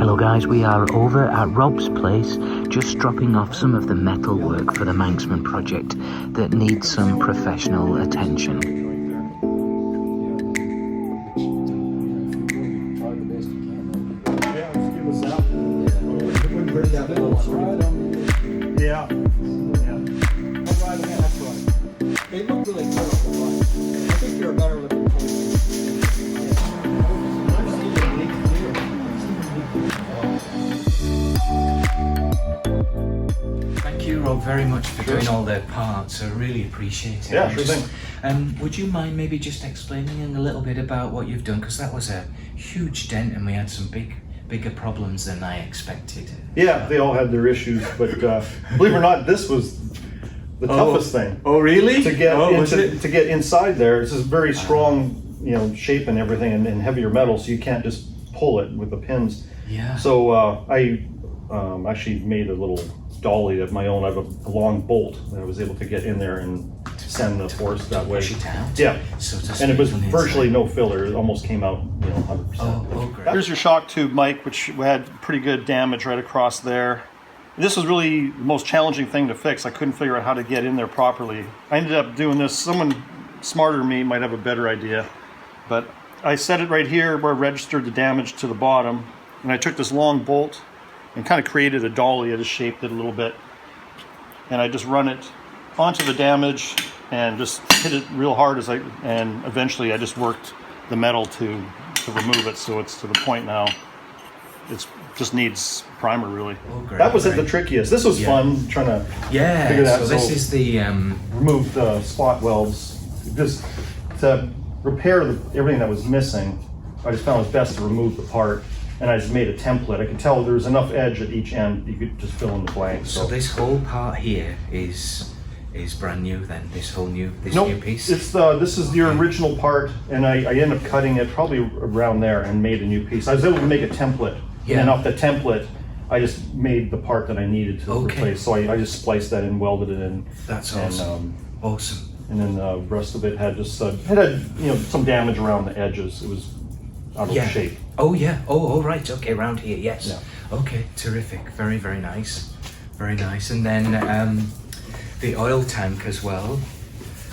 Hello guys, we are over at Rob's place, just dropping off some of the metal work for the Manxman project that needs some professional attention. Yeah. They look really good. I think you're a better looking Thank you, Rob, very much for doing all the parts. I really appreciate it. Yeah, sure thing. Would you mind maybe just explaining a little bit about what you've done? Because that was a huge dent and we had some bigger problems than I expected. Yeah, they all had their issues, but believe it or not, this was the toughest thing. Oh, really? To get inside there. It's a very strong, shape and everything, and heavier metal, so you can't just pull it with the pins. Yeah. So I actually made a little dolly of my own. I have a long bolt that I was able to get in there and send the force that way. Push it out. Yeah. So and it was virtually no filler. It almost came out, 100%. Oh, great. Here's your shock tube, Mike, which had pretty good damage right across there. This was really the most challenging thing to fix. I couldn't figure out how to get in there properly. I ended up doing this. Someone smarter than me might have a better idea, but I set it right here where I registered the damage to the bottom, and I took this long bolt and kind of created a dolly. I just shaped it a little bit, and I just run it onto the damage and just hit it real hard and eventually I just worked the metal to remove it, so it's to the point now. It's just needs primer, really. Oh, great, that was the trickiest. This was fun trying to figure that out. So this is the remove the spot welds. Just to repair everything that was missing, I just found it was best to remove the part, and I just made a template. I could tell there was enough edge at each end you could just fill in the blanks. So this whole part here is brand new then, this new piece? This is the original part, and I ended up cutting it probably around there and made a new piece. I was able to make a template, and off the template I just made the part that I needed to replace. So I just spliced that in, welded it in. That's awesome. Awesome. And then the rest of it had just some damage around the edges. It was out of shape. Oh yeah. Oh right. Okay, around here. Yes. Yeah. Okay. Terrific. Very nice. Very nice. And then the oil tank as well.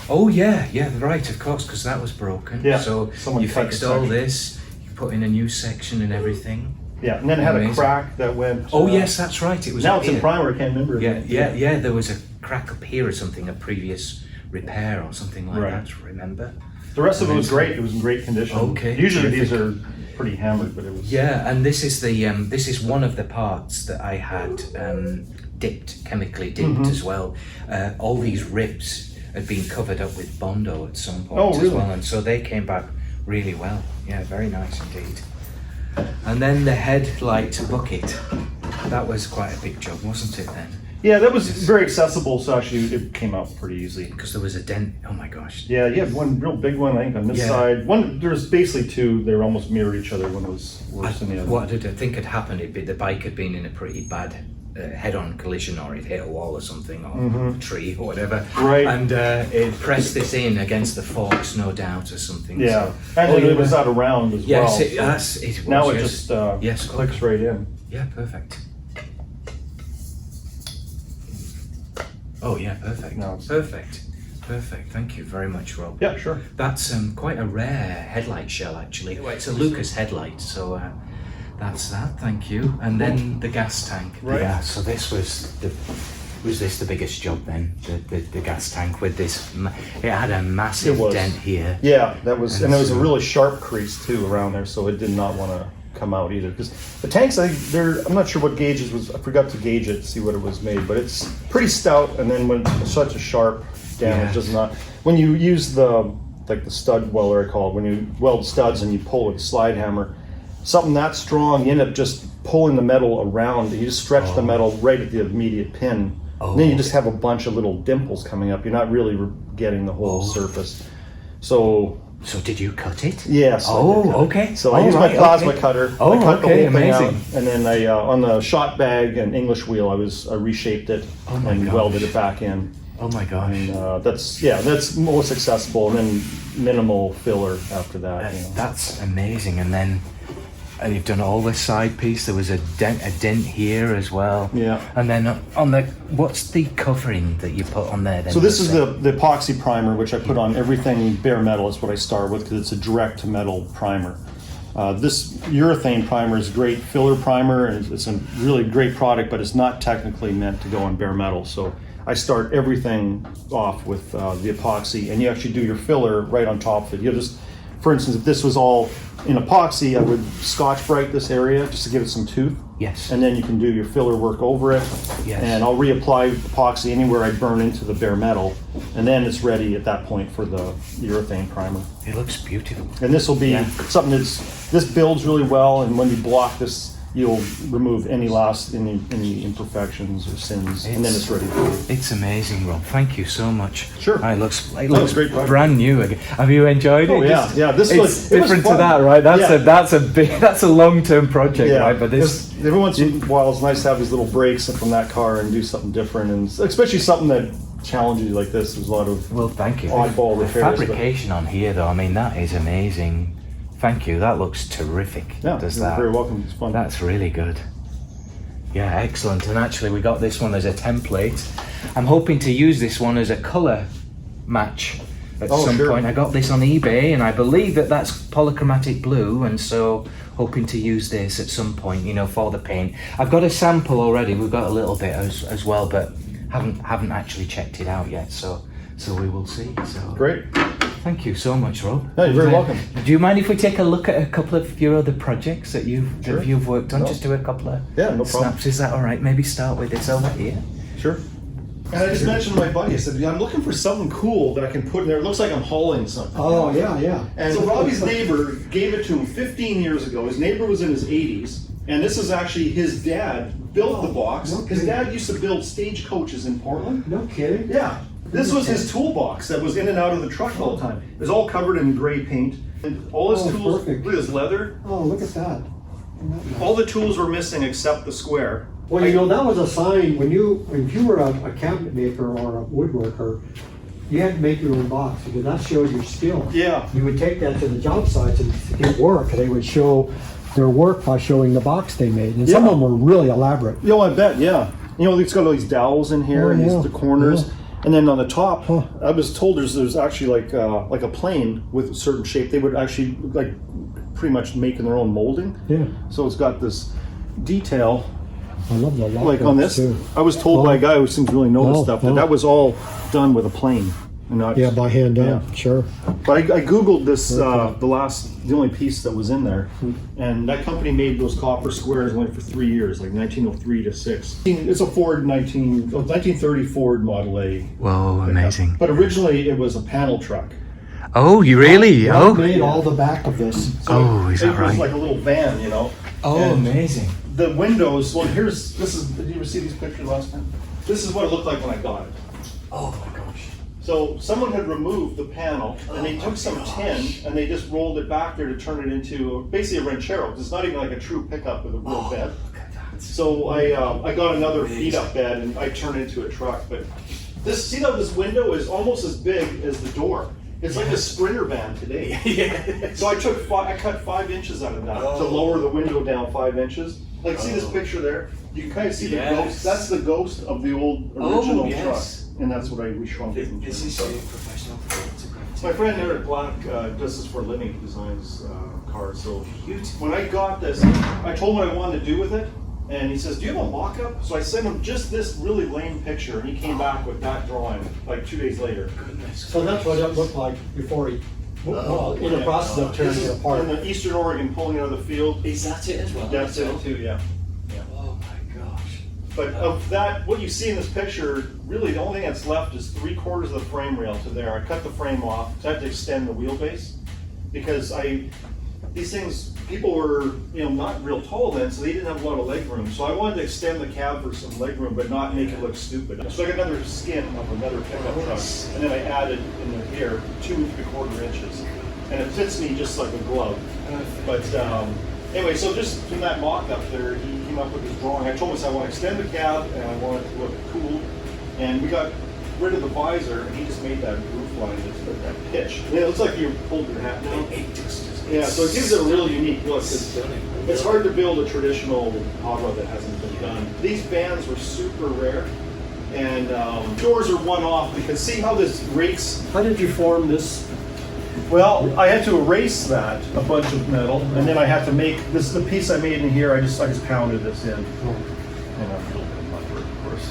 Oh yeah. Right. Of course, because that was broken. Yeah. So you fixed all this. You put in a new section and everything. Yeah. And then it had a crack that went. Oh yes, that's right. It was. Now it's in primer. I can't remember. Yeah. There was a crack up here or something. A previous repair or something like that. Remember? The rest of it was great. It was in great condition. Okay. Usually these are pretty hammered, but it was. Yeah, and this is this is one of the parts that I had chemically dipped as well. All these ribs had been covered up with Bondo at some point as well, and so they came back really well. Yeah, very nice indeed. And then the headlight bucket. That was quite a big job, wasn't it then? Yeah, that was very accessible, so actually it came out pretty easy. Because there was a dent. Oh my gosh. Yeah, you had one real big one, I think, on this side. There's basically two. They were almost mirror each other. One was worse than the other. What did I think had happened? The bike had been in a pretty bad head-on collision, or it hit a wall or something, or a tree or whatever. Right. And it pressed this in against the forks, no doubt, or something. Yeah. So, and it was out of round as well. Yes, it was. Now it just clicks right in. Yeah, perfect. Oh yeah, perfect. No, perfect. Thank you very much, Rob. Yeah, sure. That's quite a rare headlight shell, actually. It's a Lucas headlight, so that's that. Thank you. And then the gas tank. Right. Yeah. So this was the biggest job then? The gas tank with this. It had a massive dent here. Yeah, that was, and there was a really sharp crease too around there, so it did not want to come out either. Because the tanks, I'm not sure what gauge it was. I forgot to gauge it, see what it was made, but it's pretty stout. And then when such a sharp damage does not, when you use the stud welder, I call it, when you weld studs and you pull with a slide hammer, something that strong, you end up just pulling the metal around. You just stretch the metal right at the immediate pin. And then you just have a bunch of little dimples coming up. You're not really getting the whole surface. So did you cut it? Yes. Okay. So I used my plasma cutter. I cut the whole thing out, and then I on the shot bag and English wheel, I reshaped it and welded it back in. Oh my gosh. And that's most accessible, and then minimal filler after that. That's amazing. And then And you've done all the side piece. There was a dent here as well. Yeah. And then on the, what's the covering that you put on there then? So this is the epoxy primer, which I put on everything bare metal. Is what I start with because it's a direct to metal primer. This urethane primer is a great filler primer, and it's a really great product, but it's not technically meant to go on bare metal. So I start everything off with the epoxy, and you actually do your filler right on top of it. You just, for instance, if this was all in epoxy, I would Scotch-Brite this area just to give it some tooth. Yes. And then you can do your filler work over it. Yes. And I'll reapply epoxy anywhere I burn into the bare metal, and then it's ready at that point for the urethane primer. It looks beautiful. And this will be something this builds really well, and when you block this, you'll remove any imperfections or sins, and then it's ready. It's amazing, Rob. Thank you so much. Sure. It looks great project. brand new again. Have you enjoyed it? Oh yeah, yeah. This it's was different to fun. that, right? That's a long-term project, Yeah, right? But this, every once in a while, it's nice to have these little breaks from that car and do something different, and especially something that challenges you like this. There's a lot of well, thank you. oddball The repairs. fabrication on here, though, I mean, that is amazing. Thank you. That looks terrific. Yeah, Does you're that? very welcome. It's fun. That's really good. Yeah, excellent. And actually, we got this one as a template. I'm hoping to use this one as a color match at some point. I got this on eBay, and I believe that that's polychromatic blue, and so hoping to use this at some point, you know, for the paint. I've got a sample already. We've got a little bit as well, but haven't actually checked it out yet. So we will see. So Great. Thank you so much, Rob. No, you're very welcome. Do you mind if we take a look at a couple of your other projects that you've worked on? No. Just do a couple of Yeah, no problem. snaps. Is that all right? Maybe start with this over here. Sure. And I just mentioned to my buddy, I said, I'm looking for something cool that I can put in there. It looks like I'm hauling something. Oh, yeah, yeah. And so Robbie's neighbor gave it to him 15 years ago. His neighbor was in his 80s, and this is actually his dad built the box. No His kidding. dad used to build stagecoaches in Portland. No kidding? Yeah. This was his toolbox that was in and out of the truck all the time. It was all covered in gray paint. And all his tools, perfect. look at his leather. Oh, look at that. All the tools were missing except the square. Well, you know, that was a sign when you were a cabinet maker or a woodworker, you had to make your own box because that shows your skill. Yeah. You would take that to the job sites and to get work, and they would show their work by showing the box they made. And some of them were really elaborate. You know, I bet, yeah. You know, it's got all these dowels in here Oh, and yeah. the corners. Yeah. And then on the top, Huh. I was told there's actually like a plane with a certain shape. They would actually like pretty much making their own molding. Yeah. So it's got this detail I love the lock like on this. too. I was told by a guy who seems to really know this stuff that was all done with a plane. And not, Yeah, by hand done, Yeah. sure. But I Googled this, the only piece that was in there, and that company made those copper squares only for 3 years, like 1903 to 6. It's a Ford 1930 Ford Model A. Whoa, amazing. But originally it was a panel truck. Oh, you really? Rob Oh. made all the back of this. Oh, is that It was right? like a little van, you know. Oh, And amazing. the windows, well, did you ever see these pictures last time? This is what it looked like when I got it. Oh my gosh. So someone had removed the panel, and they took some tin and they just rolled it back there to turn it into basically a ranchero. 'Cause it's not even like a true pickup with a real bed. Look at that. So I got another feed-up bed and I turned it into a truck. But see how this window is almost as big as the door. It's like a Sprinter van today. So I cut 5 inches out of that to lower the window down 5 inches. Like see this picture there? You can kind of see the ghost. That's the ghost of the old original truck. And that's what we shrunk it into. This is a professional photographer. My friend Eric Black does this for a living. He designs cars. So when I got this, I told him what I wanted to do with it, and he says, "Do you have a mock-up?" So I sent him just this really lame picture, and he came back with that drawing like 2 days later. So that's what it looked like before he, in the process of tearing This it is apart. in the Eastern Oregon, pulling it out of the field. Is that it as well? That's it too, yeah. Oh my gosh. But of that, what you see in this picture, really the only thing that's left is 3/4 of the frame rail to there. I cut the frame off, so I had to extend the wheelbase because these things, people were, not real tall then, so they didn't have a lot of leg room. So I wanted to extend the cab for some leg room, but not make it look stupid. So I got another skin of another pickup truck, and then I added in here 2 3/4 inches, and it fits me just like a glove. But anyway, so just from that mock-up there, he came up with this drawing. I told him, I want to extend the cab, and I want it to look cool. And we got rid of the visor, and he just made that roof line, that pitch. And it looks like you pulled your hat down. It just Yeah, so it gives it a really unique look. It's hard to build a traditional hot rod that hasn't been done. These bands were super rare, and doors are one-off because see how this rakes. How did you form this? Well, I had to erase that, a bunch of metal, and then I had to make this. The piece I made in here, I just pounded this in. Oh. And a little bit of mud work, of course.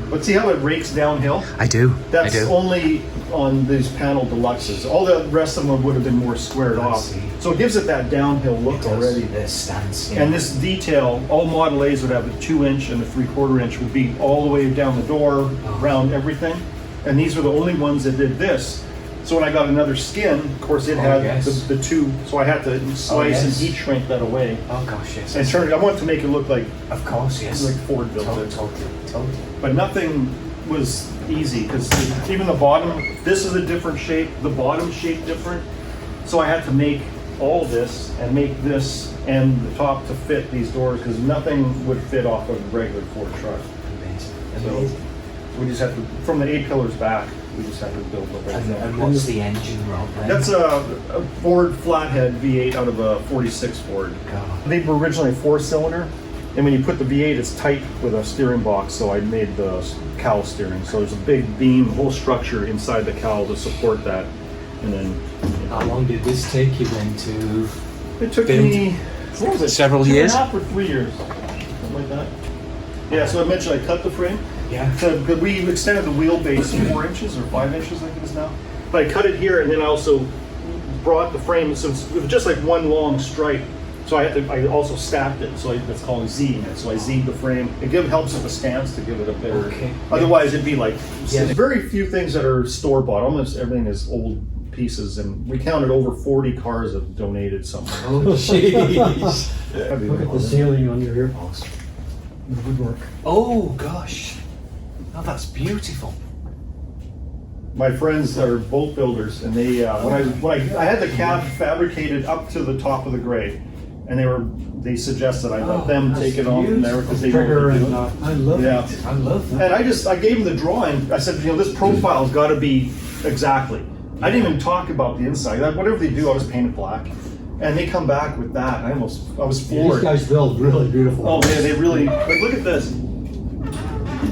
But see how it rakes downhill? I do. That's I do. only on these panel deluxes. All the rest of them would have been more squared I off. see. So it gives it that downhill look It does. already. The stance. Yeah. And this detail, all Model A's would have a 2-inch and a 3/4 inch would be all the way down the door, around everything. And these were the only ones that did this. So when I got another skin, of course it had yes. the two, so I had to slice yes. and heat shrink that away. Oh gosh, yes. And turn it, I wanted to make it look like Of course, yes. like Ford built it. Totally. But nothing was easy because even the bottom, this is a different shape, the bottom shape different. So I had to make all this and make this and the top to fit these doors because nothing would fit off of a regular Ford truck. Amazing. So we just had to, from the A-pillars back, we just had to build the whole thing. And what's the engine, Rob? Then? That's a Ford flathead V8 out of a 46 Ford. God. They were originally a 4-cylinder, and when you put the V8, it's tight with a steering box, so I made the cowl steering. So there's a big beam, whole structure inside the cowl to support that. And then How long did this take you then to? it took Build. me, what was it? Several years? 2.5 or 3 years, something like that. Yeah, so I mentioned I cut the frame. Yeah. So we extended the wheelbase 4 inches or 5 inches, I think it is now. But I cut it here, and then I also brought the frame, so it was just like one long stripe. So I also stacked it, so that's called Zing it. So I Z'd the frame. It helps with the stance to give it a better. Okay. Otherwise, it'd be like Yeah. very few things that are store bought. Almost everything is old pieces, and we counted over 40 cars have donated something. Oh, jeez. Yeah. Look at the ceiling on your earpost. The woodwork. Oh gosh. Oh, that's beautiful. My friends are boat builders, and they when I had the cab fabricated up to the top of the grade, and they suggested I let them take it on from there because they Trigger really do and it. I love Yeah. it. I love that. And I gave them the drawing. I said, this profile's got to be exactly. I didn't even talk about the inside. Whatever they do, I'll just paint it black. And they come back with that. I was Yeah, these floored. guys build really beautiful. Oh man, they really, like, look at this.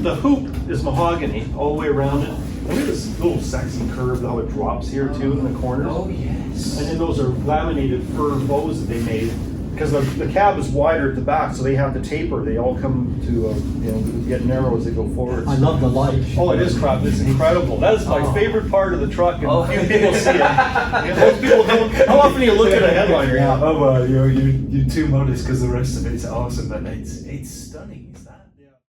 The hoop is mahogany all the way around it. Look at this little sexy curve, how it drops here too in the corners. Oh yes. And then those are laminated fir bows that they made. Because the cab is wider at the back, so they have to taper. They all come to get narrow as they go forward. I love the light. Oh, it is crap. It's incredible. That is my favorite part of the truck, and Oh. few people see it. Yeah, most people don't. How often do you look at a headliner? Yeah. Oh well, you're too modest because the rest of it's awesome, but it's stunning. Is that?